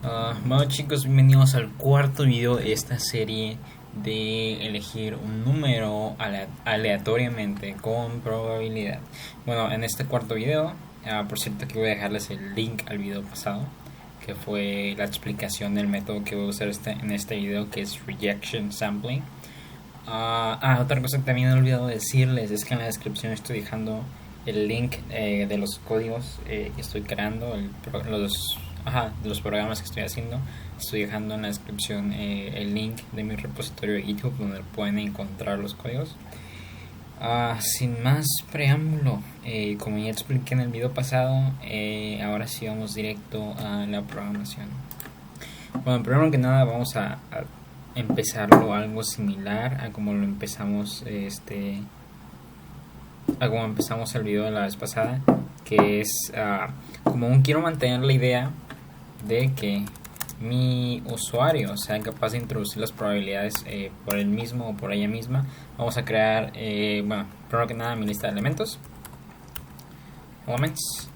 Bueno chicos, bienvenidos al cuarto video de esta serie de elegir un número aleatoriamente con probabilidad. Bueno, en este cuarto video, por cierto que voy a dejarles el link al video pasado, que fue la explicación del método que voy a usar en este video, que es Rejection Sampling. Otra cosa que también he olvidado decirles es que en la descripción estoy dejando el link de los códigos que estoy creando, de los programas que estoy haciendo. Estoy dejando en la descripción el link de mi repositorio de GitHub donde pueden encontrar los códigos. Sin más preámbulo, como ya expliqué en el video pasado, ahora sí vamos directo a la programación. Bueno, primero que nada vamos a empezarlo algo similar a como lo empezamos a como empezamos el video de la vez pasada, que es quiero mantener la idea de que mi usuario sea capaz de introducir las probabilidades por él mismo o por ella misma. Vamos a crear, primero que nada mi lista de elementos, elements,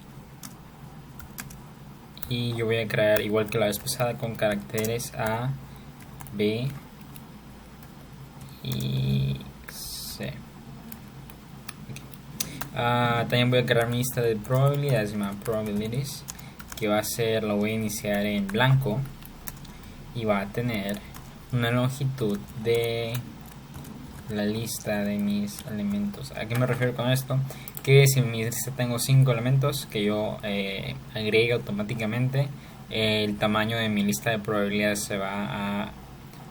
y yo voy a crear igual que la vez pasada con caracteres A, B y C. También voy a crear mi lista de probabilidades llamada probabilities, que va a ser, lo voy a iniciar en blanco y va a tener una longitud de la lista de mis elementos. ¿A qué me refiero con esto? Que si en mi lista tengo 5 elementos que yo agregue automáticamente, el tamaño de mi lista de probabilidades se va a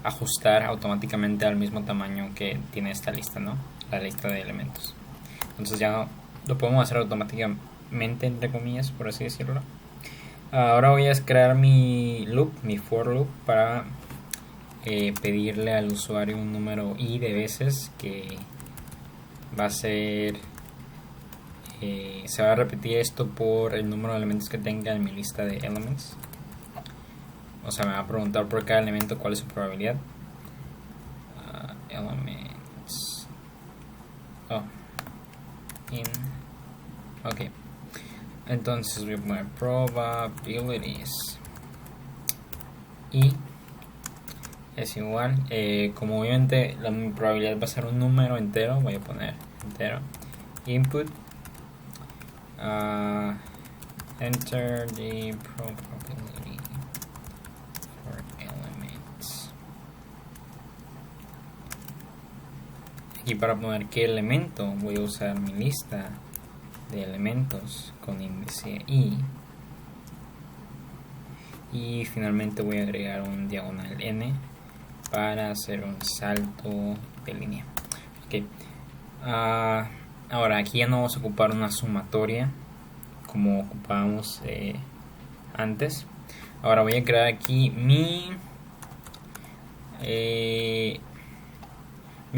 ajustar automáticamente al mismo tamaño que tiene esta lista, ¿no? La lista de elementos. Entonces ya lo podemos hacer automáticamente, entre comillas, por así decirlo. Ahora voy a crear mi loop, mi for loop, para pedirle al usuario un número i de veces que va a ser se va a repetir esto por el número de elementos que tenga en mi lista de elements. O sea, me va a preguntar por cada elemento cuál es su probabilidad. Elements ok, entonces voy a poner probabilities y es igual, como obviamente mi probabilidad va a ser un número entero, voy a poner entero. Input, enter the probability for elements. Aquí para poner qué elemento voy a usar mi lista de elementos con índice i, y finalmente voy a agregar un diagonal n para hacer un salto de línea. Ok, ahora aquí ya no vamos a ocupar una sumatoria como ocupábamos antes. Ahora voy a crear aquí mi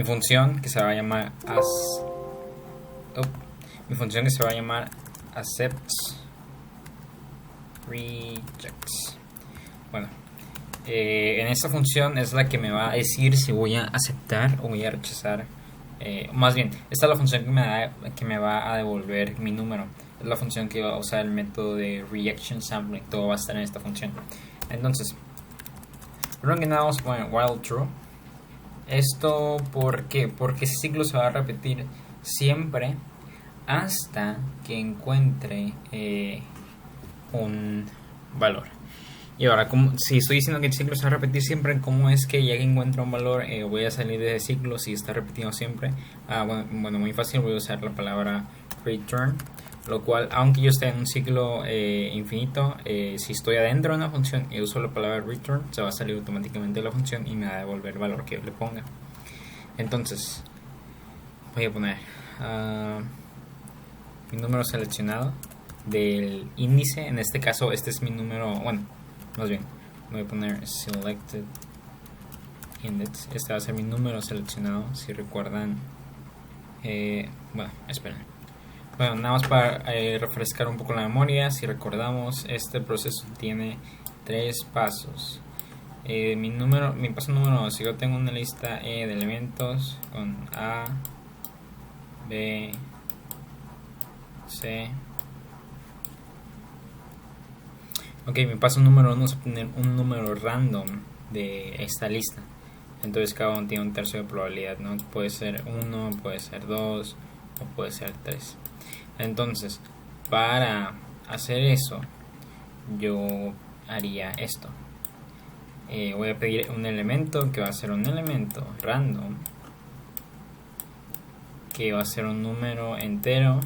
función que se va a llamar accepts rejects. Bueno, en esta función es la que me va a decir si voy a aceptar o voy a rechazar. Más bien, esta es la función que me va a devolver mi número. Es la función que va a usar el método de rejection sampling. Todo va a estar en esta función. Entonces, primero que nada vamos a poner while true. Esto porque ese ciclo se va a repetir siempre hasta que encuentre un valor. Y ahora, si estoy diciendo que el ciclo se va a repetir siempre, ¿cómo es que ya que encuentro un valor voy a salir de ese ciclo si está repetido siempre? Bueno, muy fácil, voy a usar la palabra return, lo cual, aunque yo esté en un ciclo infinito, si estoy adentro de una función y uso la palabra return, se va a salir automáticamente de la función y me va a devolver el valor que yo le ponga. Entonces, voy a poner mi número seleccionado del índice. En este caso, este es mi número, más bien, voy a poner selected index. Este va a ser mi número seleccionado. Si recuerdan, esperen. Bueno, nada más para refrescar un poco la memoria. Si recordamos, este proceso tiene 3 pasos. Mi paso número 2, si yo tengo una lista de elementos con A, B, C, Ok, mi paso número 1 es obtener un número random de esta lista. Entonces cada uno tiene un tercio de probabilidad, ¿no? Puede ser 1, puede ser 2 o puede ser 3. Entonces, para hacer eso, yo haría esto. Voy a pedir un elemento que va a ser un elemento random, que va a ser un número entero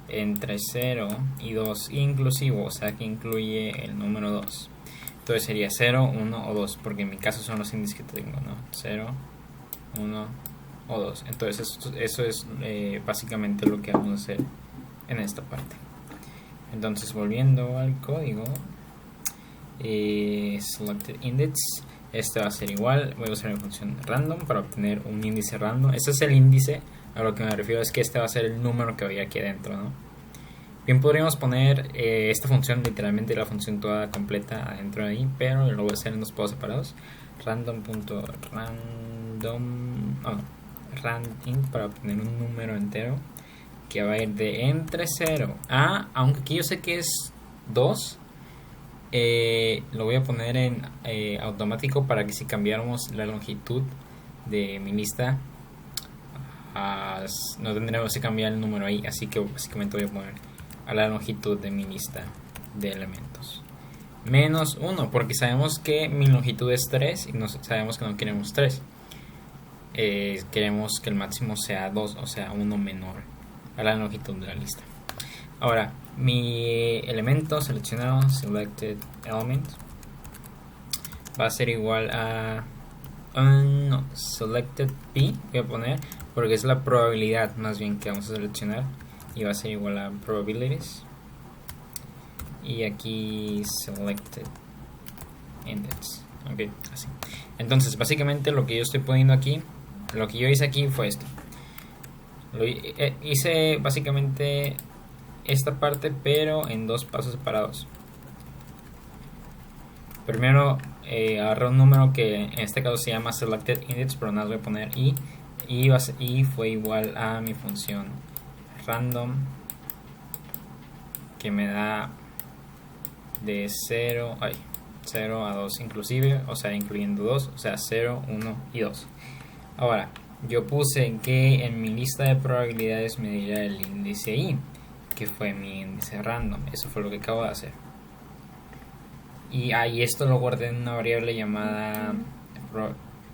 entre 0 y 2 inclusivo, o sea que incluye el número 2. Entonces sería 0, 1 o 2, porque en mi caso son los índices que tengo, ¿no? 0, 1 o 2. Entonces eso es básicamente lo que vamos a hacer en esta parte. Entonces volviendo al código, selected index, este va a ser igual, voy a usar la función random para obtener un índice random. Este es el índice, a lo que me refiero es que este va a ser el número que había aquí adentro, ¿no? Bien, podríamos poner esta función, literalmente la función toda completa adentro de ahí, pero lo voy a hacer en dos pasos separados. Randint para obtener un número entero que va a ir de entre 0 a, aunque aquí yo sé que es 2, lo voy a poner en automático para que si cambiáramos la longitud de mi lista, no tendremos que cambiar el número ahí, así que básicamente voy a poner a la longitud de mi lista de elementos menos 1, porque sabemos que mi longitud es 3 y sabemos que no queremos 3, queremos que el máximo sea 2, o sea 1 menor a la longitud de la lista. Ahora, mi elemento seleccionado, selected element, va a ser igual a selected p, voy a poner, porque es la probabilidad más bien que vamos a seleccionar, y va a ser igual a probabilities, y aquí selected index. Ok, así. Entonces básicamente lo que yo estoy poniendo aquí, lo que yo hice aquí fue esto. Hice básicamente esta parte, pero en dos pasos separados. Primero agarré un número que en este caso se llama selected index, pero nada, voy a poner y fue igual a mi función random, que me da de 0 a 2 inclusive, o sea incluyendo 2, o sea 0, 1 y 2. Ahora, yo puse que en mi lista de probabilidades me diera el índice i, que fue mi índice random. Eso fue lo que acabo de hacer. Y esto lo guardé en una variable llamada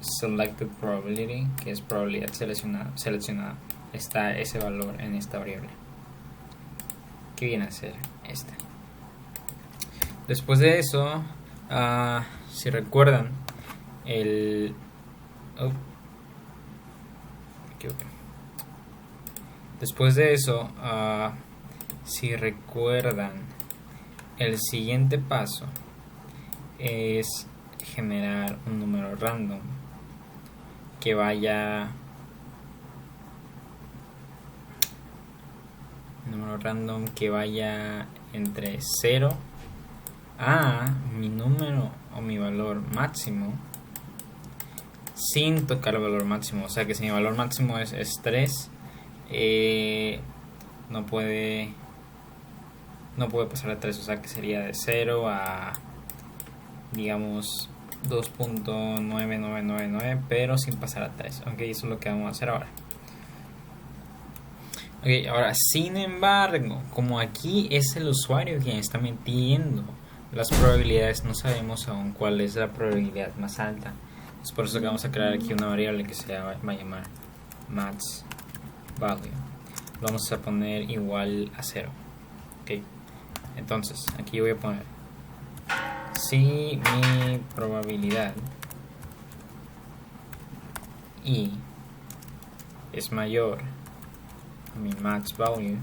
selected probability, que es probabilidad seleccionada. Está ese valor en esta variable, que viene a ser esta. Después de eso, si recuerdan, después de eso, si recuerdan, el siguiente paso es generar un número random que vaya entre 0 a mi número o mi valor máximo, sin tocar el valor máximo. O sea que si mi valor máximo es 3, no puede pasar a 3, o sea que sería de 0 a, digamos, 2.9999, pero sin pasar a 3. Ok, eso es lo que vamos a hacer ahora. Ok, ahora, sin embargo, como aquí es el usuario quien está metiendo las probabilidades, no sabemos aún cuál es la probabilidad más alta. Es por eso que vamos a crear aquí una variable que se va a llamar max value. Lo vamos a poner igual a 0. Ok, entonces aquí voy a poner si mi probabilidad y es mayor a mi max value,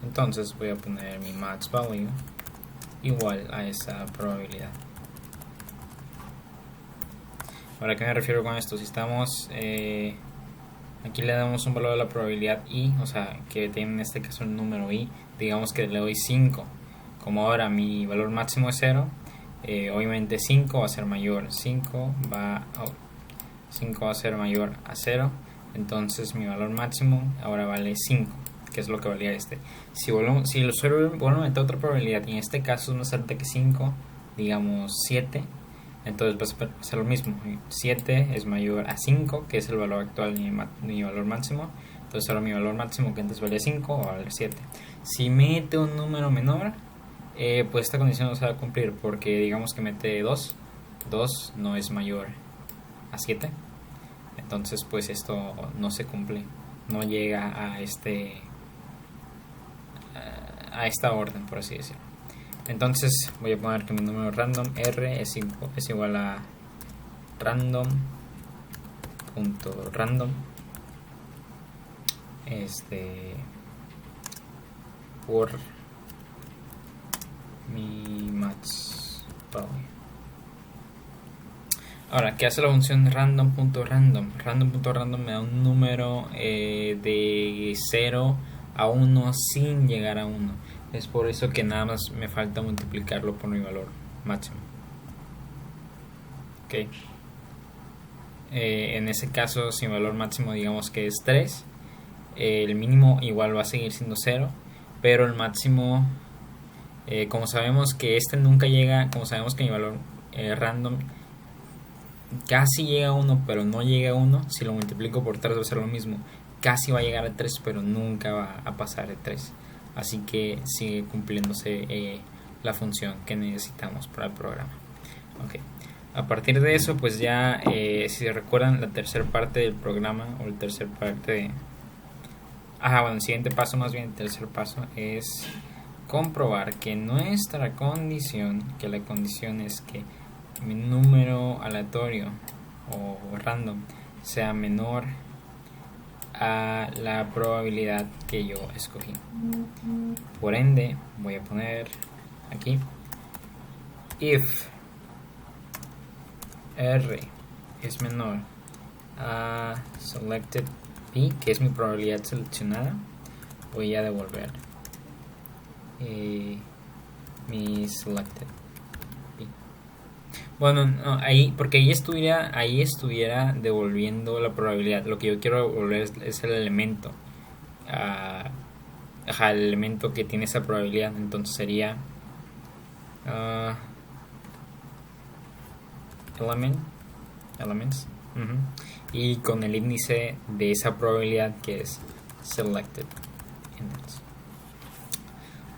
entonces voy a poner mi max value igual a esa probabilidad. Ahora, ¿a qué me refiero con esto? Si estamos aquí le damos un valor a la probabilidad i, o sea que tiene en este caso el número i, digamos que le doy 5. Como ahora mi valor máximo es 0, obviamente 5 va a ser mayor, 5 va a ser mayor a 0, entonces mi valor máximo ahora vale 5. que es lo que valía este. Si el usuario vuelve a meter otra probabilidad, y en este caso es más alta que 5, digamos 7, entonces va a ser lo mismo. 7 es mayor a 5, que es el valor actual de mi valor máximo. Entonces ahora mi valor máximo, que antes valía 5, va a valer 7. Si mete un número menor, pues esta condición no se va a cumplir, porque digamos que mete 2. 2 no es mayor a 7. Entonces pues esto no se cumple, no llega a esta orden, por así decirlo. Entonces voy a poner que mi número random r es igual a random.random por mi max value. Ahora, ¿qué hace la función random.random? Random.random me da un número de 0 a 1 sin llegar a 1. Es por eso que nada más me falta multiplicarlo por mi valor máximo. Ok. En ese caso, si mi valor máximo digamos que es 3, el mínimo igual va a seguir siendo 0, pero el máximo, como sabemos que nunca llega, como sabemos que mi valor random casi llega a 1, pero no llega a 1, si lo multiplico por 3 va a ser lo mismo. Casi va a llegar a 3, pero nunca va a pasar de 3. Así que sigue cumpliéndose la función que necesitamos para el programa. Okay. A partir de eso, pues ya, si recuerdan, la tercera parte del programa, o el tercer parte de... el siguiente paso, más bien el tercer paso, es comprobar que nuestra condición, que la condición es que mi número aleatorio o random sea menor a la probabilidad que yo escogí. Por ende, voy a poner aquí if r es menor a selected p, que es mi probabilidad seleccionada, voy a devolver mi selected. Bueno, no, porque ahí estuviera devolviendo la probabilidad. Lo que yo quiero devolver es el elemento. El elemento que tiene esa probabilidad. Entonces sería elements. Y con el índice de esa probabilidad, que es selected index.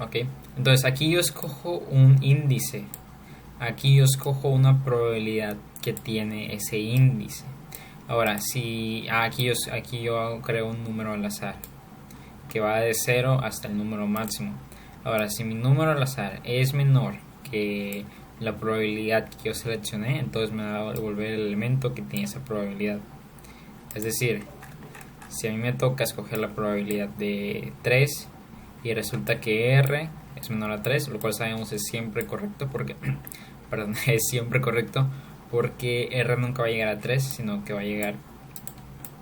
Ok, entonces aquí yo escojo un índice. Aquí yo escojo una probabilidad que tiene ese índice. Ahora, si aquí yo creo un número al azar que va de 0 hasta el número máximo. Ahora, si mi número al azar es menor que la probabilidad que yo seleccioné, entonces me va a devolver el elemento que tiene esa probabilidad. Es decir, si a mí me toca escoger la probabilidad de 3 y resulta que R es menor a 3, lo cual sabemos es siempre correcto porque es siempre correcto porque R nunca va a llegar a 3, sino que va a llegar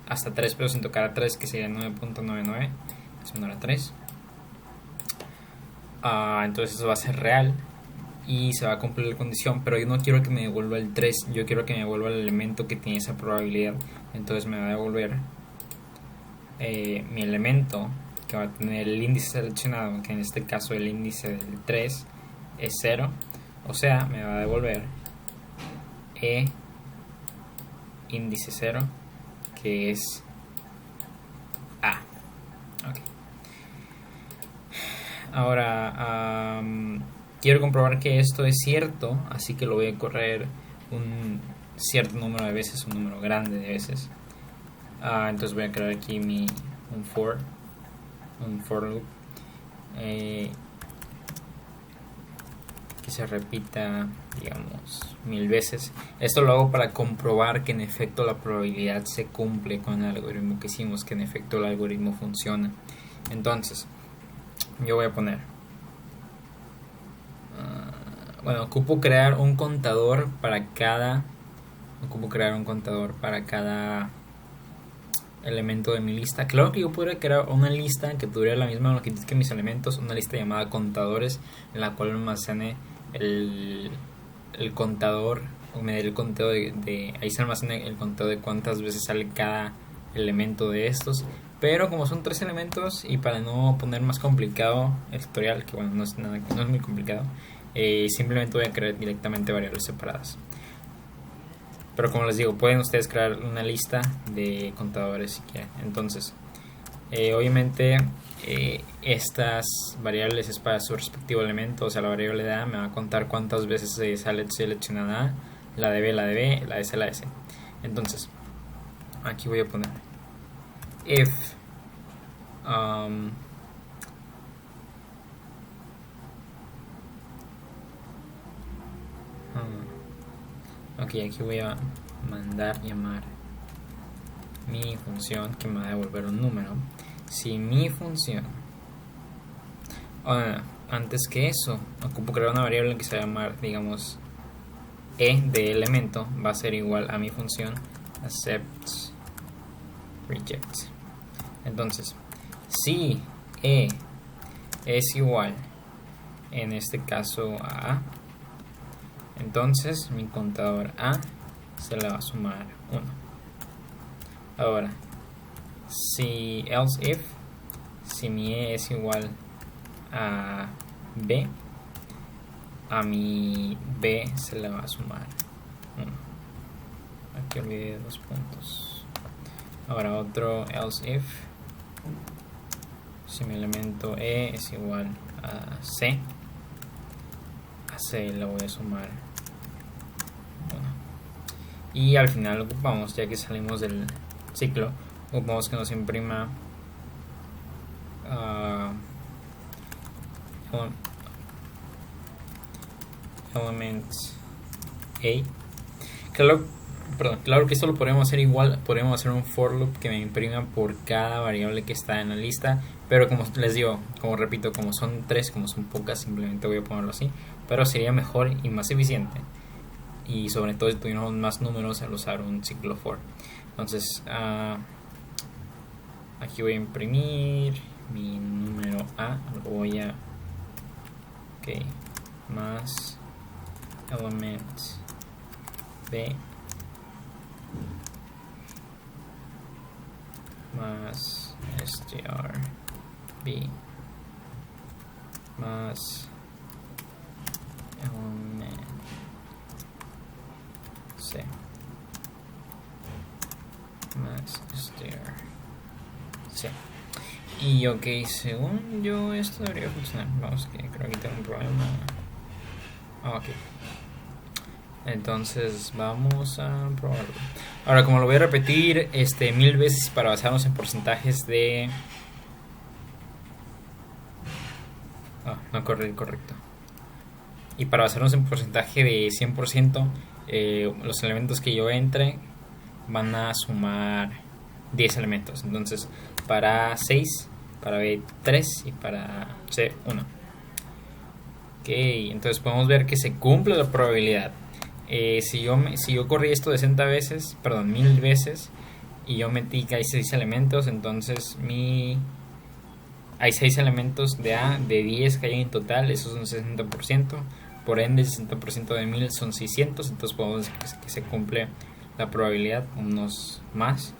hasta 3, pero sin tocar a 3, que sería 9.99, es menor a 3. Entonces eso va a ser real y se va a cumplir la condición, pero yo no quiero que me devuelva el 3, yo quiero que me devuelva el elemento que tiene esa probabilidad. Entonces me va a devolver mi elemento que va a tener el índice seleccionado, que en este caso el índice del 3 es 0, o sea, me va a devolver índice 0, que es A. Okay. Ahora, quiero comprobar que esto es cierto, así que lo voy a correr un cierto número de veces, un número grande de veces. Entonces voy a crear aquí un for loop que se repita, digamos, 1000 veces. Esto lo hago para comprobar que en efecto la probabilidad se cumple con el algoritmo que hicimos, que en efecto el algoritmo funciona. Entonces yo voy a poner ocupo crear un contador para cada elemento de mi lista. Claro que yo podría crear una lista que tuviera la misma longitud que mis elementos, una lista llamada contadores, en la cual me almacene el contador, o me dé el conteo de ahí se almacena el conteo de cuántas veces sale cada elemento de estos. Pero como son 3 elementos y para no poner más complicado el tutorial, que bueno, no es muy complicado, simplemente voy a crear directamente variables separadas. Pero como les digo, pueden ustedes crear una lista de contadores si quieren. Entonces, obviamente estas variables es para su respectivo elemento. O sea, la variable de A me va a contar cuántas veces se sale seleccionada A, la de B, la de B, la de C, la de C. Entonces, aquí voy a poner if ok, aquí voy a mandar llamar mi función que me va a devolver un número. Si mi función, antes que eso, ocupo crear una variable que se va a llamar, digamos, e de elemento, va a ser igual a mi función accept reject. Entonces, si e es igual, en este caso a A, entonces mi contador A se le va a sumar 1. Ahora, si else if, si mi E es igual a B, a mi B se le va a sumar 1. Aquí olvidé 2 puntos. Ahora otro else if, si mi elemento E es igual a C, a C le voy a sumar 1. Y al final ocupamos, ya que salimos del ciclo, ocupamos que nos imprima element A. Claro que esto lo podemos hacer igual, podemos hacer un for loop que me imprima por cada variable que está en la lista, pero como les digo, como repito, como son 3, como son pocas, simplemente voy a ponerlo así, pero sería mejor y más eficiente, y sobre todo si tuviéramos más números al usar un ciclo for. Entonces aquí voy a imprimir mi número A, lo voy a más element B más str B más element C más str C. Y ok, según yo esto debería funcionar. Vamos, que creo que tengo un problema. Ok, entonces vamos a probarlo. Ahora, como lo voy a repetir 1000 veces para basarnos en porcentajes de... no correcto. Y para basarnos en porcentaje de 100%, los elementos que yo entre van a sumar 10 elementos. Entonces, para 6, para B 3 y para C 1. Ok, entonces podemos ver que se cumple la probabilidad. Si yo corrí esto 1000 veces, y yo metí que hay 6 elementos, entonces hay 6 elementos de A, de 10 que hay en total, eso es un 60%, por ende el 60% de 1000 son 600, entonces podemos decir que se cumple la probabilidad, unos más.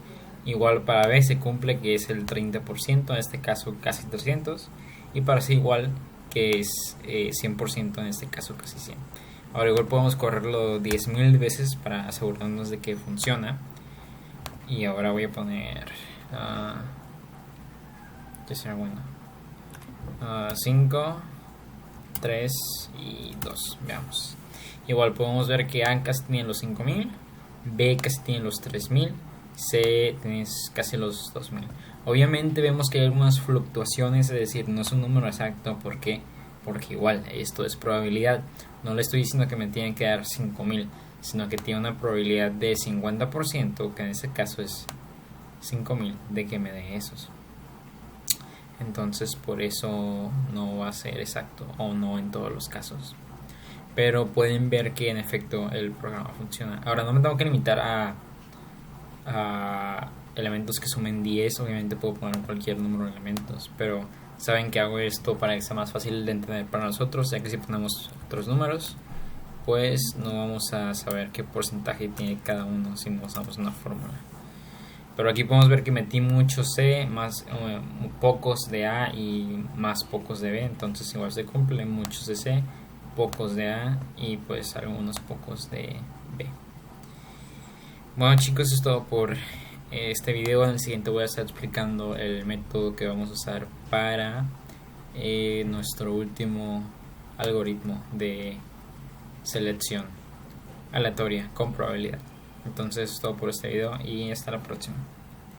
Igual para B se cumple, que es el 30%, en este caso casi 300, y para C igual, que es 100%, en este caso casi 100. Ahora igual podemos correrlo 10.000 veces para asegurarnos de que funciona. Y ahora voy a poner ¿qué será bueno? 5, 3 y 2. Veamos. Igual podemos ver que A casi tiene los 5000, B casi tiene los 3000, C tiene casi los 2000. Obviamente vemos que hay algunas fluctuaciones, es decir, no es un número exacto. ¿Por qué? Porque igual esto es probabilidad. No le estoy diciendo que me tienen que dar 5000, sino que tiene una probabilidad de 50%, que en este caso es 5000, de que me dé esos. Entonces por eso no va a ser exacto, o no en todos los casos. Pero pueden ver que en efecto el programa funciona. Ahora no me tengo que limitar a elementos que sumen 10. Obviamente puedo poner cualquier número de elementos, pero saben que hago esto para que sea más fácil de entender para nosotros, ya que si ponemos otros números, pues no vamos a saber qué porcentaje tiene cada uno si no usamos una fórmula. Pero aquí podemos ver que metí mucho C, más pocos de A y más pocos de B. Entonces igual se cumple, muchos de C, pocos de A y pues algunos pocos de B. Bueno chicos, eso es todo por este video. En el siguiente voy a estar explicando el método que vamos a usar para nuestro último algoritmo de selección aleatoria con probabilidad. Entonces es todo por este video y hasta la próxima.